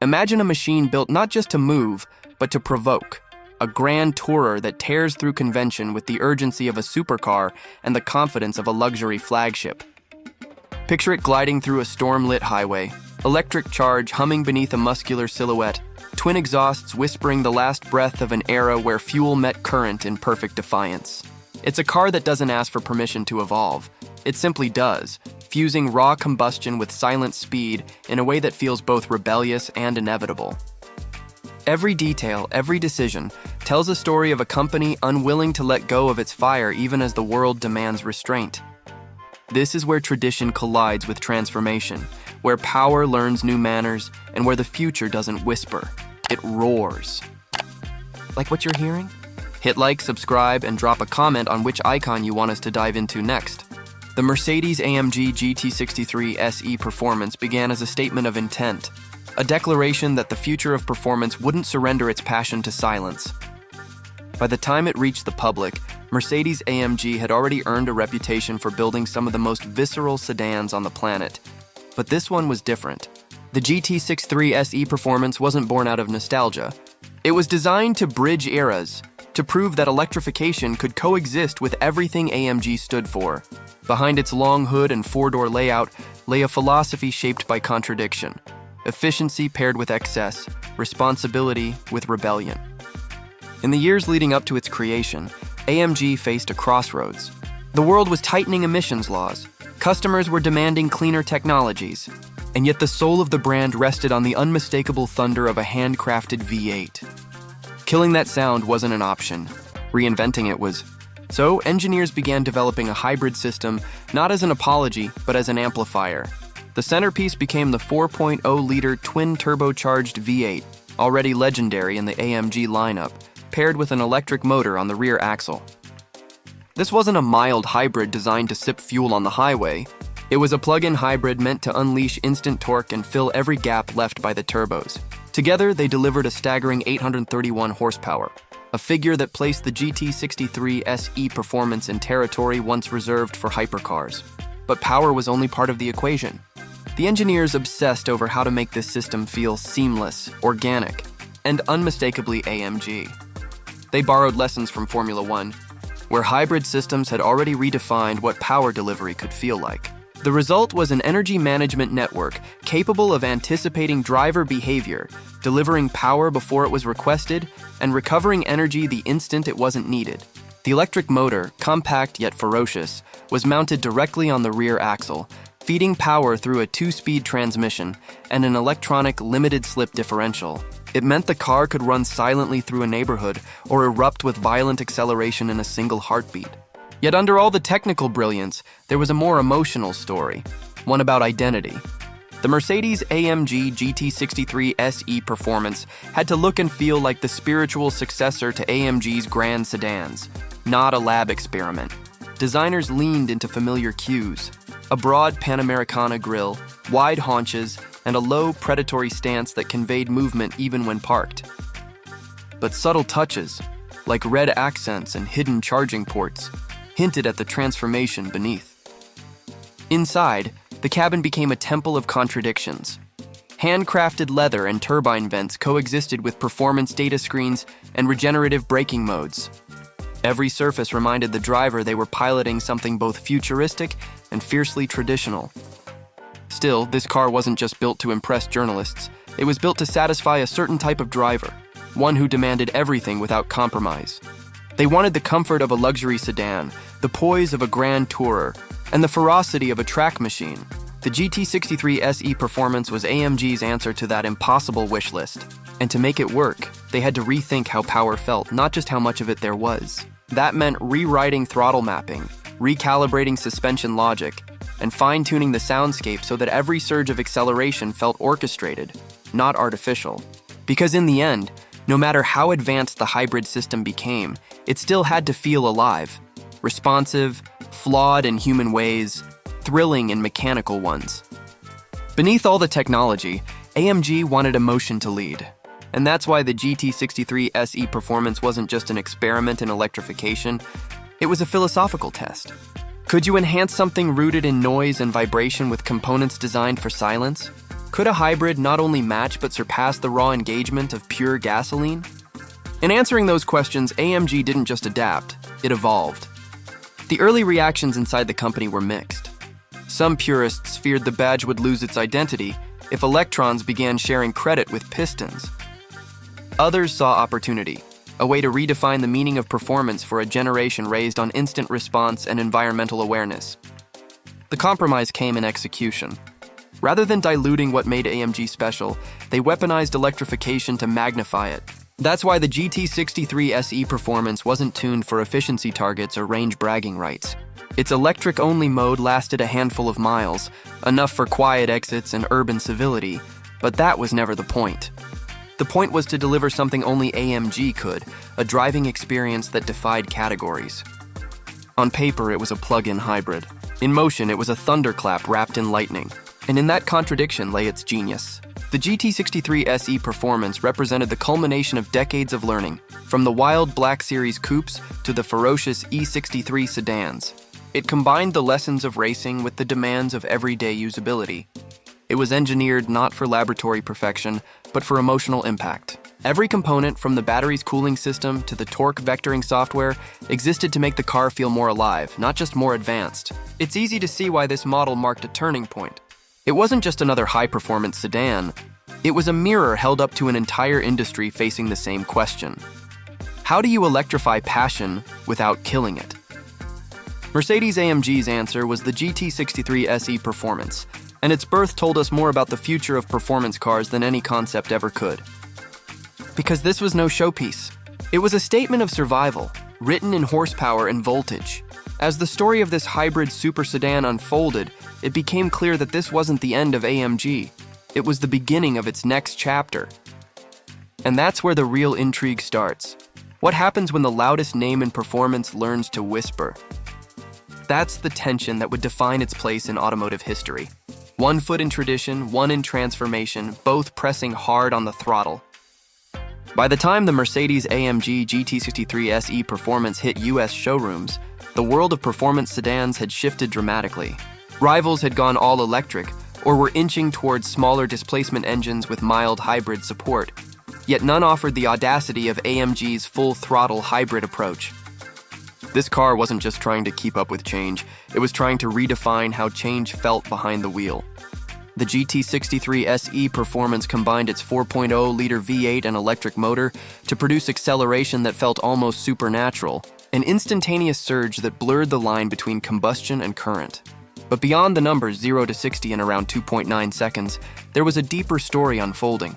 Imagine a machine built not just to move, but to provoke. A grand tourer that tears through convention with the urgency of a supercar and the confidence of a luxury flagship. Picture it gliding through a storm-lit highway, electric charge humming beneath a muscular silhouette, twin exhausts whispering the last breath of an era where fuel met current in perfect defiance. It's a car that doesn't ask for permission to evolve. It simply does, fusing raw combustion with silent speed in a way that feels both rebellious and inevitable. Every detail, every decision, tells a story of a company unwilling to let go of its fire even as the world demands restraint. This is where tradition collides with transformation, where power learns new manners, and where the future doesn't whisper, it roars. Like what you're hearing? Hit like, subscribe, and drop a comment on which icon you want us to dive into next. The Mercedes-AMG GT63 SE performance began as a statement of intent, a declaration that the future of performance wouldn't surrender its passion to silence. By the time it reached the public, Mercedes-AMG had already earned a reputation for building some of the most visceral sedans on the planet. But this one was different. The GT63 SE performance wasn't born out of nostalgia. It was designed to bridge eras, to prove that electrification could coexist with everything AMG stood for. Behind its long hood and four-door layout lay a philosophy shaped by contradiction. Efficiency paired with excess, responsibility with rebellion. In the years leading up to its creation, AMG faced a crossroads. The world was tightening emissions laws, customers were demanding cleaner technologies, and yet the soul of the brand rested on the unmistakable thunder of a handcrafted V8. Killing that sound wasn't an option. Reinventing it was. So, engineers began developing a hybrid system, not as an apology, but as an amplifier. The centerpiece became the 4.0-liter twin-turbocharged V8, already legendary in the AMG lineup, paired with an electric motor on the rear axle. This wasn't a mild hybrid designed to sip fuel on the highway. It was a plug-in hybrid meant to unleash instant torque and fill every gap left by the turbos. Together, they delivered a staggering 831 horsepower, a figure that placed the GT63 SE performance in territory once reserved for hypercars. But power was only part of the equation. The engineers obsessed over how to make this system feel seamless, organic, and unmistakably AMG. They borrowed lessons from Formula One, where hybrid systems had already redefined what power delivery could feel like. The result was an energy management network capable of anticipating driver behavior, delivering power before it was requested, and recovering energy the instant it wasn't needed. The electric motor, compact yet ferocious, was mounted directly on the rear axle, feeding power through a 2-speed transmission and an electronic limited-slip differential. It meant the car could run silently through a neighborhood or erupt with violent acceleration in a single heartbeat. Yet under all the technical brilliance, there was a more emotional story, one about identity. The Mercedes-AMG GT63 SE performance had to look and feel like the spiritual successor to AMG's grand sedans, not a lab experiment. Designers leaned into familiar cues: a broad Panamericana grille, wide haunches, and a low, predatory stance that conveyed movement even when parked. But subtle touches, like red accents and hidden charging ports, hinted at the transformation beneath. Inside, the cabin became a temple of contradictions. Handcrafted leather and turbine vents coexisted with performance data screens and regenerative braking modes. Every surface reminded the driver they were piloting something both futuristic and fiercely traditional. Still, this car wasn't just built to impress journalists. It was built to satisfy a certain type of driver, one who demanded everything without compromise. They wanted the comfort of a luxury sedan, the poise of a grand tourer, and the ferocity of a track machine. The GT63 SE performance was AMG's answer to that impossible wish list. And to make it work, they had to rethink how power felt, not just how much of it there was. That meant rewriting throttle mapping, recalibrating suspension logic, and fine-tuning the soundscape so that every surge of acceleration felt orchestrated, not artificial. Because in the end, no matter how advanced the hybrid system became, it still had to feel alive, responsive, flawed in human ways, thrilling in mechanical ones. Beneath all the technology, AMG wanted emotion to lead. And that's why the GT63 SE performance wasn't just an experiment in electrification, it was a philosophical test. Could you enhance something rooted in noise and vibration with components designed for silence? Could a hybrid not only match but surpass the raw engagement of pure gasoline? In answering those questions, AMG didn't just adapt, it evolved. The early reactions inside the company were mixed. Some purists feared the badge would lose its identity if electrons began sharing credit with pistons. Others saw opportunity, a way to redefine the meaning of performance for a generation raised on instant response and environmental awareness. The compromise came in execution. Rather than diluting what made AMG special, they weaponized electrification to magnify it. That's why the GT63 SE performance wasn't tuned for efficiency targets or range bragging rights. Its electric-only mode lasted a handful of miles, enough for quiet exits and urban civility, but that was never the point. The point was to deliver something only AMG could, a driving experience that defied categories. On paper, it was a plug-in hybrid. In motion, it was a thunderclap wrapped in lightning. And in that contradiction lay its genius. The GT63 SE performance represented the culmination of decades of learning, from the wild Black Series coupes to the ferocious E63 sedans. It combined the lessons of racing with the demands of everyday usability. It was engineered not for laboratory perfection, but for emotional impact. Every component, from the battery's cooling system to the torque vectoring software, existed to make the car feel more alive, not just more advanced. It's easy to see why this model marked a turning point. It wasn't just another high-performance sedan. It was a mirror held up to an entire industry facing the same question. How do you electrify passion without killing it? Mercedes-AMG's answer was the GT63 SE performance, and its birth told us more about the future of performance cars than any concept ever could. Because this was no showpiece. It was a statement of survival, written in horsepower and voltage. As the story of this hybrid super sedan unfolded, it became clear that this wasn't the end of AMG. It was the beginning of its next chapter. And that's where the real intrigue starts. What happens when the loudest name in performance learns to whisper? That's the tension that would define its place in automotive history. One foot in tradition, one in transformation, both pressing hard on the throttle. By the time the Mercedes-AMG GT63 SE performance hit US showrooms, the world of performance sedans had shifted dramatically. Rivals had gone all electric, or were inching towards smaller displacement engines with mild hybrid support. Yet none offered the audacity of AMG's full-throttle hybrid approach. This car wasn't just trying to keep up with change, it was trying to redefine how change felt behind the wheel. The GT63 SE performance combined its 4.0-liter V8 and electric motor to produce acceleration that felt almost supernatural, an instantaneous surge that blurred the line between combustion and current. But beyond the numbers 0 to 60 in around 2.9 seconds, there was a deeper story unfolding.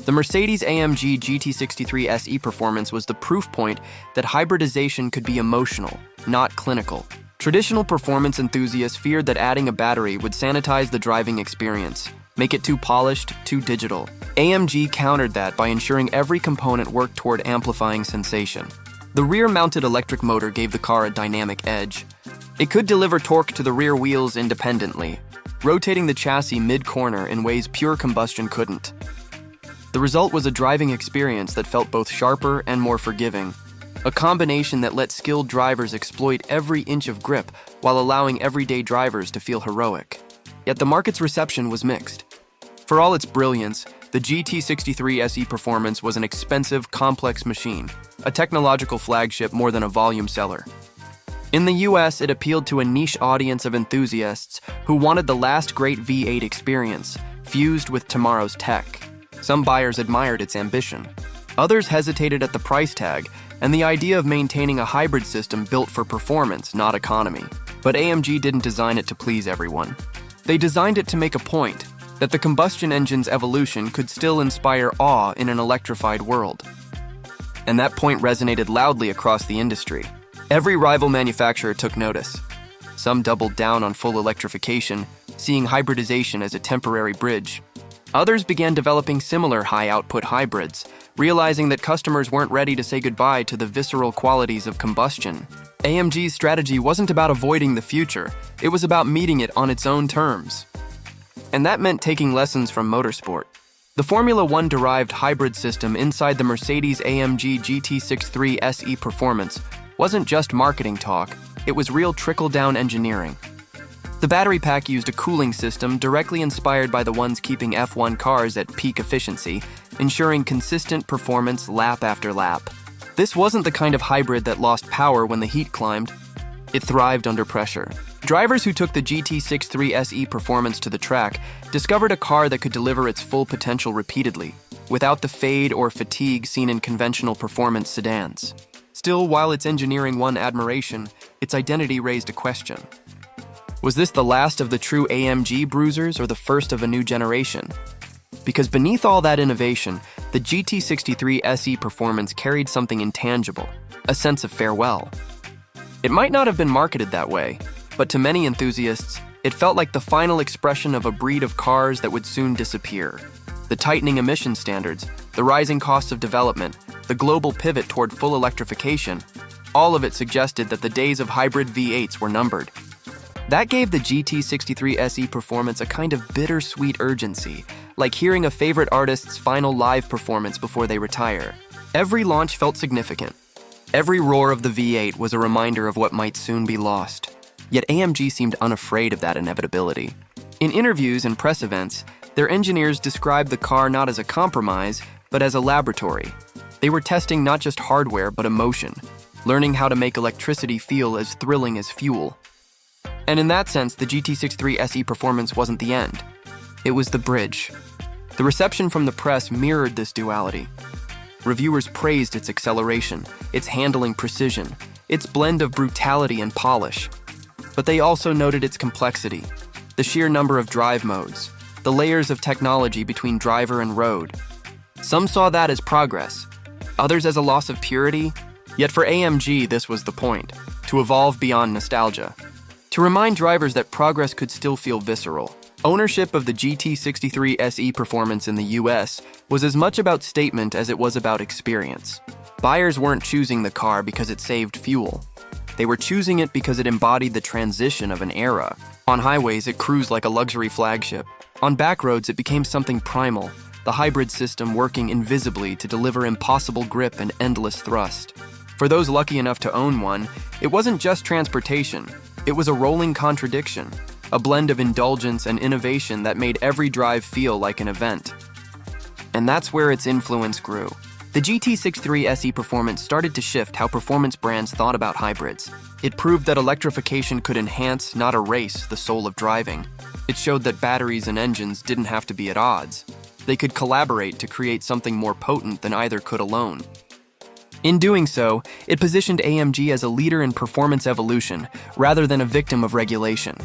The Mercedes-AMG GT63 SE performance was the proof point that hybridization could be emotional, not clinical. Traditional performance enthusiasts feared that adding a battery would sanitize the driving experience, make it too polished, too digital. AMG countered that by ensuring every component worked toward amplifying sensation. The rear-mounted electric motor gave the car a dynamic edge. It could deliver torque to the rear wheels independently, rotating the chassis mid-corner in ways pure combustion couldn't. The result was a driving experience that felt both sharper and more forgiving, a combination that let skilled drivers exploit every inch of grip while allowing everyday drivers to feel heroic. Yet the market's reception was mixed. For all its brilliance, the GT63 SE performance was an expensive, complex machine, a technological flagship more than a volume seller. In the US, it appealed to a niche audience of enthusiasts who wanted the last great V8 experience, fused with tomorrow's tech. Some buyers admired its ambition. Others hesitated at the price tag and the idea of maintaining a hybrid system built for performance, not economy. But AMG didn't design it to please everyone. They designed it to make a point, that the combustion engine's evolution could still inspire awe in an electrified world. And that point resonated loudly across the industry. Every rival manufacturer took notice. Some doubled down on full electrification, seeing hybridization as a temporary bridge. Others began developing similar high-output hybrids, realizing that customers weren't ready to say goodbye to the visceral qualities of combustion. AMG's strategy wasn't about avoiding the future, it was about meeting it on its own terms. And that meant taking lessons from motorsport. The Formula One-derived hybrid system inside the Mercedes-AMG GT63 SE performance wasn't just marketing talk, it was real trickle-down engineering. The battery pack used a cooling system directly inspired by the ones keeping F1 cars at peak efficiency, ensuring consistent performance lap after lap. This wasn't the kind of hybrid that lost power when the heat climbed. It thrived under pressure. Drivers who took the GT63 SE Performance to the track discovered a car that could deliver its full potential repeatedly, without the fade or fatigue seen in conventional performance sedans. Still, while its engineering won admiration, its identity raised a question. Was this the last of the true AMG bruisers or the first of a new generation? Because beneath all that innovation, the GT63 SE Performance carried something intangible, a sense of farewell. It might not have been marketed that way, but to many enthusiasts, it felt like the final expression of a breed of cars that would soon disappear. The tightening emission standards, the rising costs of development, the global pivot toward full electrification, all of it suggested that the days of hybrid V8s were numbered. That gave the GT63 SE Performance a kind of bittersweet urgency, like hearing a favorite artist's final live performance before they retire. Every launch felt significant. Every roar of the V8 was a reminder of what might soon be lost. Yet AMG seemed unafraid of that inevitability. In interviews and press events, their engineers described the car not as a compromise, but as a laboratory. They were testing not just hardware, but emotion, learning how to make electricity feel as thrilling as fuel. And in that sense, the GT63 SE Performance wasn't the end. It was the bridge. The reception from the press mirrored this duality. Reviewers praised its acceleration, its handling precision, its blend of brutality and polish. But they also noted its complexity, the sheer number of drive modes, the layers of technology between driver and road. Some saw that as progress, others as a loss of purity. Yet for AMG, this was the point, to evolve beyond nostalgia, to remind drivers that progress could still feel visceral. Ownership of the GT63 SE Performance in the US was as much about statement as it was about experience. Buyers weren't choosing the car because it saved fuel. They were choosing it because it embodied the transition of an era. On highways, it cruised like a luxury flagship. On back roads, it became something primal, the hybrid system working invisibly to deliver impossible grip and endless thrust. For those lucky enough to own one, it wasn't just transportation. It was a rolling contradiction, a blend of indulgence and innovation that made every drive feel like an event. And that's where its influence grew. The GT63 SE Performance started to shift how performance brands thought about hybrids. It proved that electrification could enhance, not erase, the soul of driving. It showed that batteries and engines didn't have to be at odds. They could collaborate to create something more potent than either could alone. In doing so, it positioned AMG as a leader in performance evolution, rather than a victim of regulation.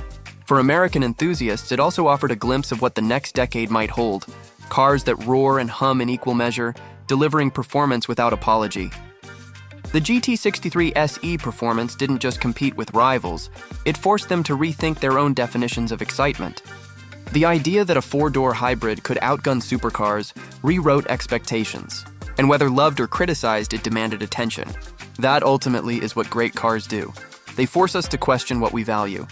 For American enthusiasts, it also offered a glimpse of what the next decade might hold. Cars that roar and hum in equal measure, delivering performance without apology. The GT63 SE Performance didn't just compete with rivals, it forced them to rethink their own definitions of excitement. The idea that a four-door hybrid could outgun supercars rewrote expectations, and whether loved or criticized, it demanded attention. That ultimately is what great cars do. They force us to question what we value.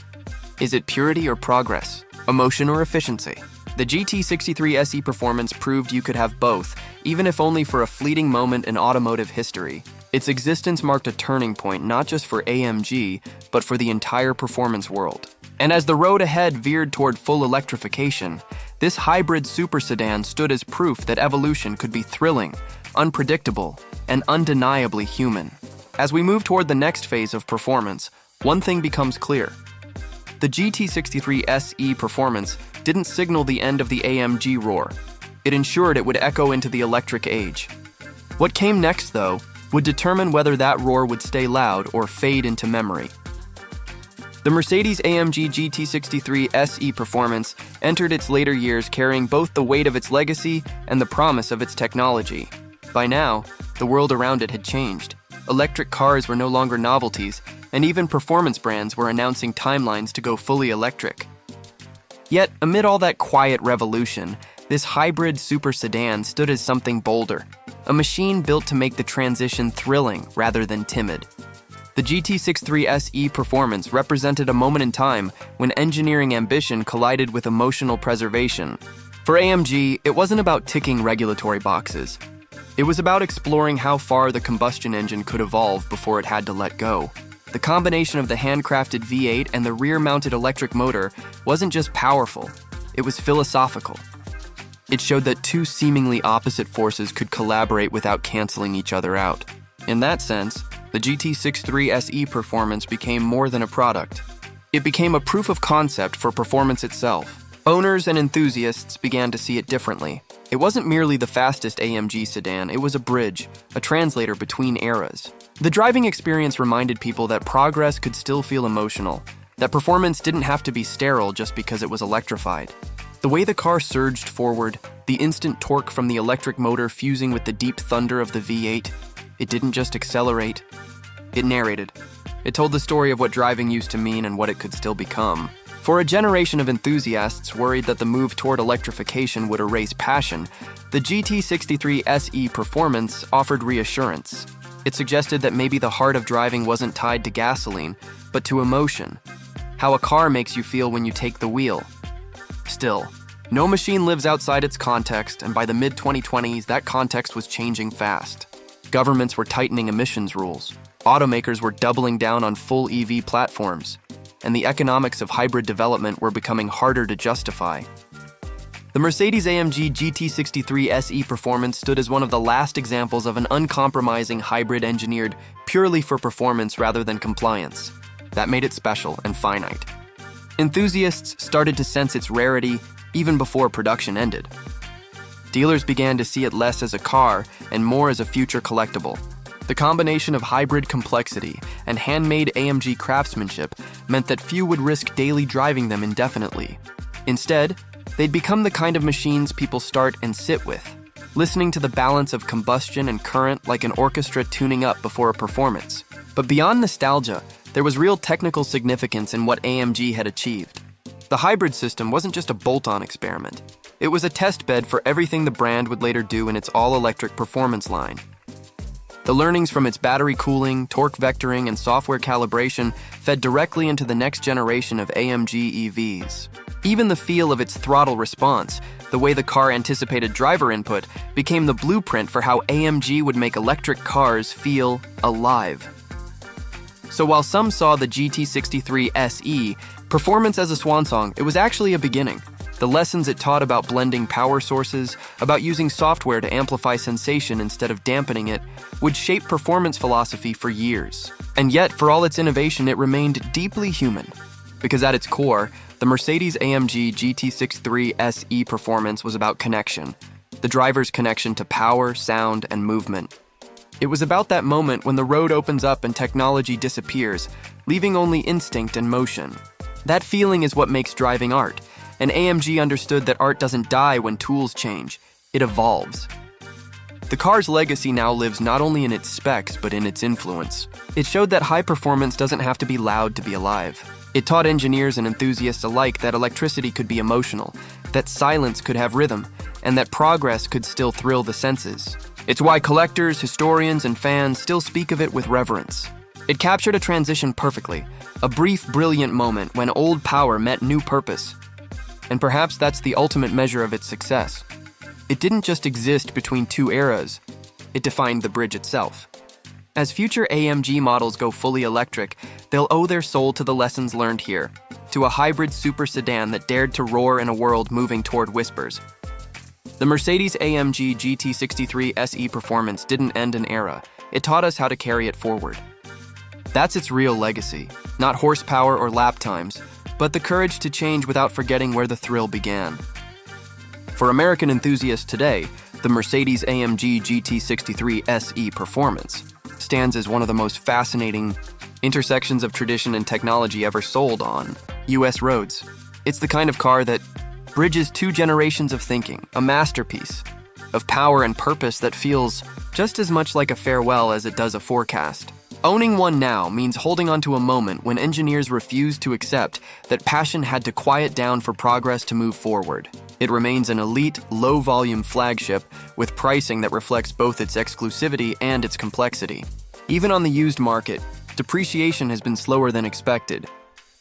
Is it purity or progress? Emotion or efficiency? The GT63 SE Performance proved you could have both, even if only for a fleeting moment in automotive history. Its existence marked a turning point not just for AMG, but for the entire performance world. And as the road ahead veered toward full electrification, this hybrid super sedan stood as proof that evolution could be thrilling, unpredictable, and undeniably human. As we move toward the next phase of performance, one thing becomes clear. The GT63 SE Performance didn't signal the end of the AMG roar. It ensured it would echo into the electric age. What came next, though, would determine whether that roar would stay loud or fade into memory. The Mercedes-AMG GT63 SE Performance entered its later years carrying both the weight of its legacy and the promise of its technology. By now, the world around it had changed. Electric cars were no longer novelties, and even performance brands were announcing timelines to go fully electric. Yet, amid all that quiet revolution, this hybrid super sedan stood as something bolder, a machine built to make the transition thrilling rather than timid. The GT63 SE Performance represented a moment in time when engineering ambition collided with emotional preservation. For AMG, it wasn't about ticking regulatory boxes. It was about exploring how far the combustion engine could evolve before it had to let go. The combination of the handcrafted V8 and the rear-mounted electric motor wasn't just powerful, it was philosophical. It showed that two seemingly opposite forces could collaborate without canceling each other out. In that sense, the GT63 SE performance became more than a product. It became a proof of concept for performance itself. Owners and enthusiasts began to see it differently. It wasn't merely the fastest AMG sedan, it was a bridge, a translator between eras. The driving experience reminded people that progress could still feel emotional, that performance didn't have to be sterile just because it was electrified. The way the car surged forward, the instant torque from the electric motor fusing with the deep thunder of the V8, it didn't just accelerate, it narrated. It told the story of what driving used to mean and what it could still become. For a generation of enthusiasts worried that the move toward electrification would erase passion, the GT63 SE performance offered reassurance. It suggested that maybe the heart of driving wasn't tied to gasoline, but to emotion. How a car makes you feel when you take the wheel. Still, no machine lives outside its context, and by the mid-2020s, that context was changing fast. Governments were tightening emissions rules. Automakers were doubling down on full EV platforms, and the economics of hybrid development were becoming harder to justify. The Mercedes-AMG GT63 SE performance stood as one of the last examples of an uncompromising hybrid engineered purely for performance rather than compliance. That made it special and finite. Enthusiasts started to sense its rarity even before production ended. Dealers began to see it less as a car and more as a future collectible. The combination of hybrid complexity and handmade AMG craftsmanship meant that few would risk daily driving them indefinitely. Instead, they'd become the kind of machines people start and sit with, listening to the balance of combustion and current like an orchestra tuning up before a performance. But beyond nostalgia, there was real technical significance in what AMG had achieved. The hybrid system wasn't just a bolt-on experiment. It was a test bed for everything the brand would later do in its all-electric performance line. The learnings from its battery cooling, torque vectoring, and software calibration fed directly into the next generation of AMG EVs. Even the feel of its throttle response, the way the car anticipated driver input, became the blueprint for how AMG would make electric cars feel alive. So while some saw the GT63 SE performance as a swan song, it was actually a beginning. The lessons it taught about blending power sources, about using software to amplify sensation instead of dampening it, would shape performance philosophy for years. And yet, for all its innovation, it remained deeply human. Because at its core, the Mercedes-AMG GT63 SE performance was about connection, the driver's connection to power, sound, and movement. It was about that moment when the road opens up and technology disappears, leaving only instinct and motion. That feeling is what makes driving art. And AMG understood that art doesn't die when tools change, it evolves. The car's legacy now lives not only in its specs, but in its influence. It showed that high performance doesn't have to be loud to be alive. It taught engineers and enthusiasts alike that electricity could be emotional, that silence could have rhythm, and that progress could still thrill the senses. It's why collectors, historians, and fans still speak of it with reverence. It captured a transition perfectly, a brief, brilliant moment when old power met new purpose. And perhaps that's the ultimate measure of its success. It didn't just exist between two eras, it defined the bridge itself. As future AMG models go fully electric, they'll owe their soul to the lessons learned here, to a hybrid super sedan that dared to roar in a world moving toward whispers. The Mercedes-AMG GT63 SE performance didn't end an era, it taught us how to carry it forward. That's its real legacy, not horsepower or lap times, but the courage to change without forgetting where the thrill began. For American enthusiasts today, the Mercedes-AMG GT63 SE performance stands as one of the most fascinating intersections of tradition and technology ever sold on US roads. It's the kind of car that bridges two generations of thinking, a masterpiece of power and purpose that feels just as much like a farewell as it does a forecast. Owning one now means holding on to a moment when engineers refused to accept that passion had to quiet down for progress to move forward. It remains an elite, low-volume flagship with pricing that reflects both its exclusivity and its complexity. Even on the used market, depreciation has been slower than expected.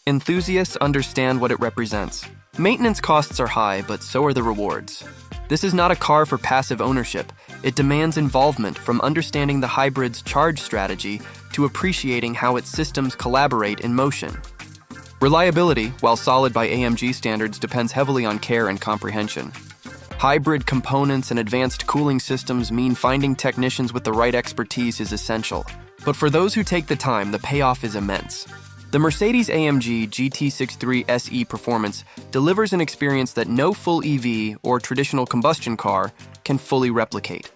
Enthusiasts understand what it represents. Maintenance costs are high, but so are the rewards. This is not a car for passive ownership. It demands involvement, from understanding the hybrid's charge strategy to appreciating how its systems collaborate in motion. Reliability, while solid by AMG standards, depends heavily on care and comprehension. Hybrid components and advanced cooling systems mean finding technicians with the right expertise is essential. But for those who take the time, the payoff is immense. The Mercedes-AMG GT63 SE Performance delivers an experience that no full EV or traditional combustion car can fully replicate.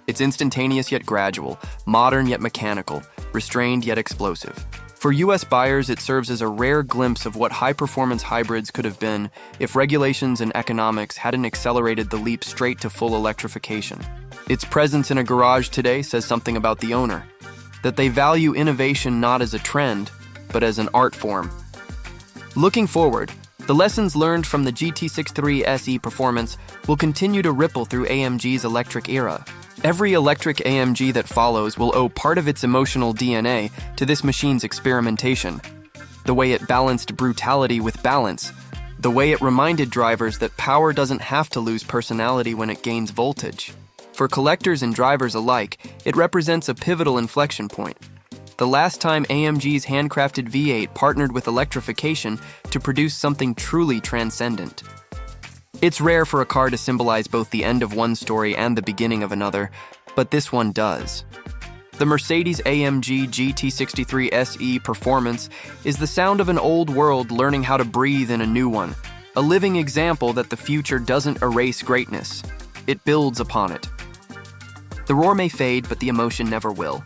It's instantaneous yet gradual, modern yet mechanical, restrained yet explosive. For US buyers, it serves as a rare glimpse of what high-performance hybrids could have been if regulations and economics hadn't accelerated the leap straight to full electrification. Its presence in a garage today says something about the owner, that they value innovation not as a trend, but as an art form. Looking forward, the lessons learned from the GT63 SE Performance will continue to ripple through AMG's electric era. Every electric AMG that follows will owe part of its emotional DNA to this machine's experimentation. The way it balanced brutality with balance, the way it reminded drivers that power doesn't have to lose personality when it gains voltage. For collectors and drivers alike, it represents a pivotal inflection point. The last time AMG's handcrafted V8 partnered with electrification to produce something truly transcendent. It's rare for a car to symbolize both the end of one story and the beginning of another, but this one does. The Mercedes-AMG GT63 SE Performance is the sound of an old world learning how to breathe in a new one, a living example that the future doesn't erase greatness, it builds upon it. The roar may fade, but the emotion never will.